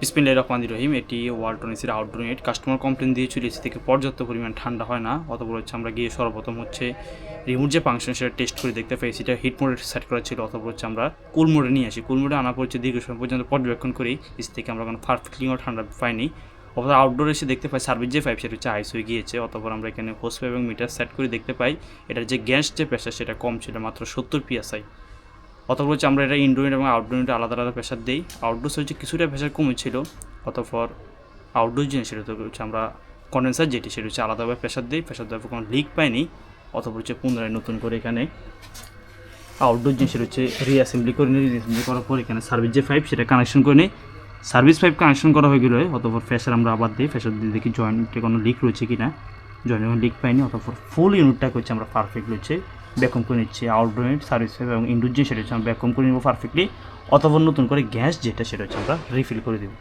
বিসমিল্লাহির রহমানির রহিম। এটি ওয়ালটন এসির আউটডোর ইউনিট। কাস্টমার কমপ্লেন দিয়েছিল এসি থেকে পর্যাপ্ত পরিমাণ ঠান্ডা হয় না, অতঃপর হচ্ছে আমরা গিয়ে সর্বপ্রথম হচ্ছে রিমোট যে ফাংশন সেটা টেস্ট করে দেখতে পাই। এসিটা হিট মোডে সেট করা ছিল, অতঃপর হচ্ছে আমরা কুল মোডে নিয়ে আসি। কুল মোডে আনার পর হচ্ছে দীর্ঘ সময় পর্যন্ত পর্যবেক্ষণ করি, এসি থেকে আমরা কোনো পারফেক্টলিও ঠান্ডা পাইনি। অথবা আউটডোরে এসে দেখতে পাই সার্ভিস যে পাইপ সেটা হচ্ছে আইস হয়ে গিয়েছে। অতঃপর আমরা এখানে হোস পাইপ এবং মিটার সেট করে দেখতে পাই এটার যে গ্যাস যে প্রেশার সেটা কম ছিল, মাত্র 70 PSI। অতঃপর হচ্ছে আমরা এটা ইনডোর এবং আউটডোর ইউনিটে আলাদা আলাদা প্রেশার দিই। আউটডোর হচ্ছে কিছুটা প্রেশার কমেছিল, অতঃপর আউটডোর জিনিস সেটা হচ্ছে আমরা কন্ডেন্সার যেটি সেটা হচ্ছে আলাদাভাবে প্রেশার দিই। প্রেশার দেওয়ার পর কোনো লিক পাইনি, অতঃপর হচ্ছে পুনরায় নতুন করে এখানে আউটডোর জিনিস সেটা হচ্ছে রিঅ্যাসেম্বলি করে নিই। রিঅ্যাসেম্বলি করার পর এখানে সার্ভিস যে পাইপ সেটা কানেকশন করে নিই। সার্ভিস পাইপ কানেকশন করা হয়ে গেলে অতঃপর প্রেশার আমরা আবার দিই। প্রেশার দিয়ে দেখি জয়েন্টে কোনো লিক রয়েছে কি না। জয়েন্টে কোনো লিক পাইনি, অতঃপর ফুল ইউনিটটাকে হচ্ছে আমরা পারফেক্ট হচ্ছে ব্যাকম করে নিচ্ছি। আউটডোর ইউনিট, সার্ভিস পাইপ এবং ইনডোর যে সেটা হচ্ছে আমরা ব্যাকম করে নেবো পারফেক্টলি। অতঃপর নতুন করে গ্যাস যেটা সেটা হচ্ছে আমরা রিফিল করে দেবো।